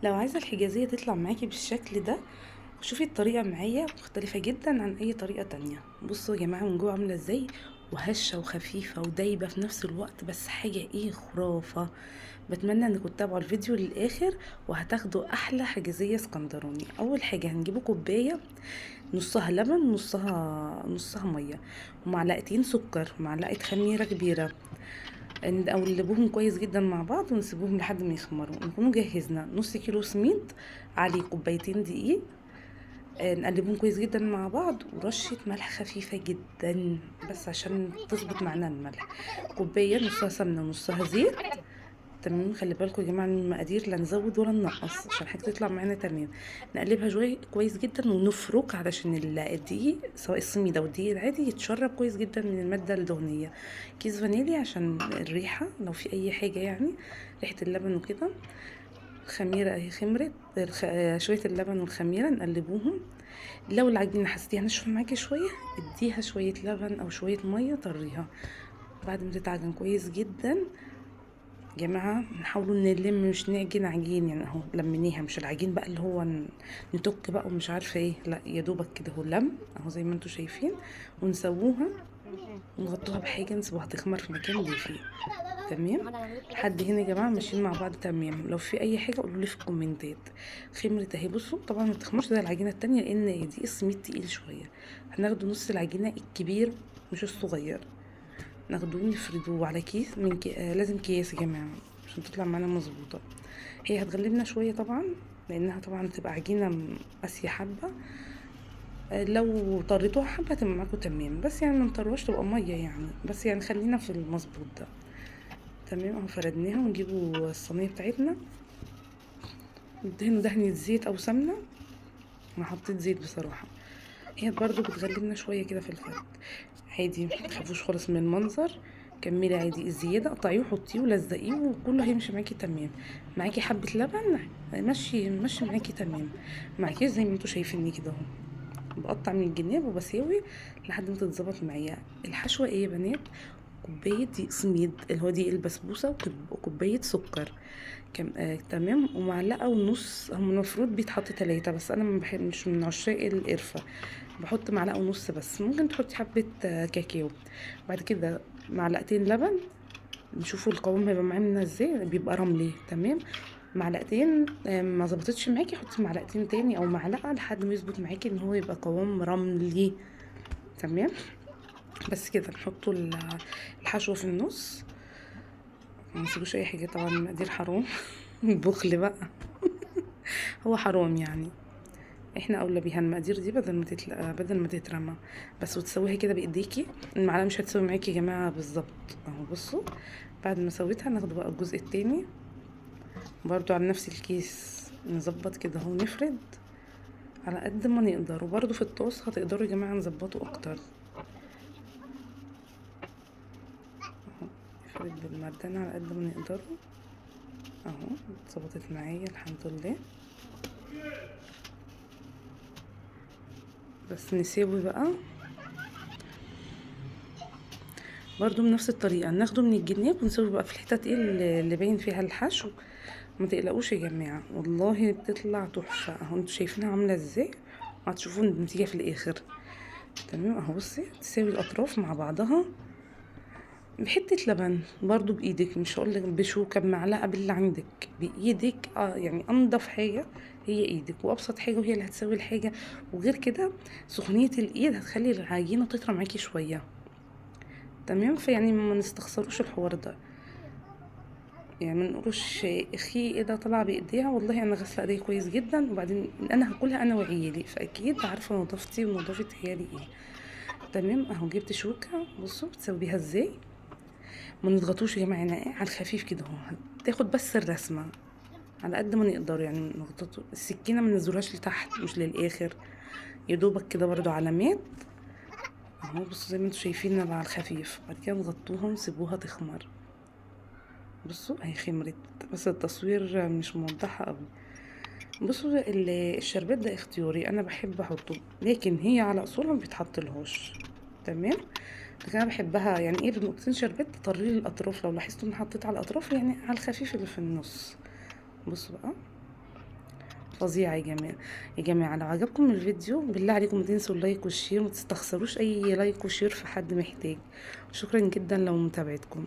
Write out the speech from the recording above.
لو عايزة الحجازية تطلع معاكي بالشكل ده، شوفي الطريقة معايا مختلفة جدا عن اي طريقة تانية. بصوا يا جماعة من جوه عاملة ازاي، وهشة وخفيفة ودايبة في نفس الوقت، بس حاجة ايه خرافة. بتمنى انكم تتابعوا الفيديو للاخر وهتاخدوا احلى حجازية اسكندراني. اول حاجة هنجيبوا كوباية، نصها لبن نصها مية، ومعلقتين سكر ومعلقة خميرة كبيرة، او نقلبوهم كويس جدا مع بعض ونسيبوهم لحد ما يخمروا. نكونوا جهزنا نص كيلو سميد، عليه كوبايتين دقيق، نقلبهم كويس جدا مع بعض، ورشة ملح خفيفة جدا بس عشان تظبط معانا الملح. كوباية نصها سمنة ونصها زيت. تمام، خلي بالكم يا جماعه من المقادير، لا نزود ولا ننقص عشان حاجه تطلع معانا تمام. نقلبها شويه كويس جدا ونفرك علشان الدقيق، سواء السميد او الدقيق العادي، يتشرب كويس جدا من الماده الدهنيه. كيس فانيليا عشان الريحه لو في اي حاجه يعني، ريحه اللبن وكده. الخميره اهي خمرت، شويه اللبن والخميره نقلبوهم. لو العجينه حسيتيها ناشفه معاكي شويه، اديها شويه لبن او شويه ميه طريها. بعد ما تتعجن كويس جدا جماعة، نحاولوا نلم مش نعجن عجين يعني، اهو لمينيها، مش العجين بقى اللي هو نتك بقى ومش عارفه ايه، لا يا دوبك كده اهو لم اهو زي ما انتوا شايفين. ونسووها ونغطوها بحاجه نسيبوها تخمر في مكان دافي. تمام، لحد هنا يا جماعه ماشيين مع بعض تمام. لو في اي حاجه قولوا لي في الكومنتات. خمرت اهي، بصوا طبعا ما تخمرش زي العجينه التانية لان دي السميد تقيل شويه. هناخد نص العجينه الكبير مش الصغير، ناخدوه نفردوه على كيس من لازم كيس يا جماعه عشان تطلع معانا مظبوطه. هي هتغلبنا شويه طبعا لانها طبعا تبقى عجينه قاسيه حبه. لو طريتوها حبه هتبقى معاكم تمام، بس يعني ما نطروش تبقى ميه يعني، بس يعني خلينا في المظبوط ده. تمام اهو فردناها، ونجيبوا الصينيه بتاعتنا ندهنه دهنه زيت او سمنه. انا حطيت زيت بصراحه. هي برضو بتغلبنا شويه كده في الفرد. عادي متخافوش خالص من المنظر. كملي عادي، الزياده قطعيه وحطيه ولزقيه وكله هيمشي معاكي تمام. معاكي حبه لبن، ماشي ماشي معاكي تمام. معاكيش زي ما انتوا شايفيني كده اهو، بقطع من الجناب وبساوي لحد ما تتظبط معايا. الحشوه ايه يا بنات؟ كوبايه دقيق سميد اللي هو دقيق البسبوسه، وكوبايه سكر. تمام، ومعلقه ونص، هم المفروض بيتحط تلاتة بس انا ما بحب، مش من عشاق القرفه، بحط معلقه ونص بس. ممكن تحطي حبه كاكاو. بعد كده معلقتين لبن، نشوفوا القوام هيبقى معانا ازاي، بيبقى رملي. تمام، معلقتين ما ظبطتش معاكي حطي معلقتين تاني او معلقه لحد ما يظبط معاكي ان هو يبقى قوام رملي. تمام، بس كده نحطوا الحشو في النص. ما نسيبوش اي حاجه طبعا، المقادير حرام. البخل بقى، هو حرام يعني. احنا اولى بيها المقادير دي بدل ما تترمى. بس وتسويها كده بايديكي، المعلقه مش هتسوي معاكي يا جماعه بالظبط اهو. بصوا بعد ما سويتها ناخد بقى الجزء التاني برضو على نفس الكيس، نظبط كده اهو نفرد على قد ما نقدر. وبرضو في الطاس هتقدروا يا جماعه نظبطه اكتر اهو، نفرد بالمردان على قد ما نقدروا اهو. اتظبطت معايا الحمد لله. بس نسوي بقى برضو بنفس الطريقه، ناخده من الجناب ونسوي بقى في الحتت ايه اللي باين فيها الحشو. ما تقلقوش يا جماعه والله بتطلع تحفه اهو، انتوا شايفينها عامله ازاي وهتشوفوا النتيجه في الاخر. تمام اهو، بصي تساوي الاطراف مع بعضها بحته لبن برضو بايدك، مش هقول لك بشوكه بمعلقه، باللي عندك بايدك يعني انضف حاجه هي ايدك، وابسط حاجه وهي اللي هتسوي الحاجه. وغير كده سخونيه الايد هتخلي العجينه تطرى معاكي شويه. تمام، فيعني ما نستخسروش الحوار ده يعني، ما نقولوش اخي ايه ده طلع بايديها، والله انا غاسله ايدي كويس جدا وبعدين انا هاكلها انا وعيالي، فاكيد عارفه نظافتي ونظافه عيالي ايه. تمام اهو، جبت شوكه بصوا بتسويها ازاي. ما نضغطوش يا جماعه يعني على الخفيف كده اهو، تاخد بس الرسمه على قد ما نقدر يعني. نغططه السكينه ما ننزلهاش لتحت مش للاخر، يا دوبك كده برضو علامات اهو. بصوا زي ما انتوا شايفين على الخفيف، بعد كده نغطوهم سيبوها تخمر. بصوا هي خمرت بس التصوير مش موضحه قوي. بصوا الشربات ده اختياري، انا بحب احطه لكن هي على اصولها ما بيتحطلهاش. تمام، لكن انا بحبها يعني ايه بنقطتين شربات تطري لي الاطراف، لو لاحظتوا اني حطيت على الاطراف يعني على الخفيف اللي في النص. بصوا بقى فظيعة يا جماعة. يا جماعة لو عجبكم الفيديو بالله عليكم ما تنسوا اللايك والشير، ما تستخسروش اي لايك وشير في حد محتاج. شكرا جدا لو متابعتكم.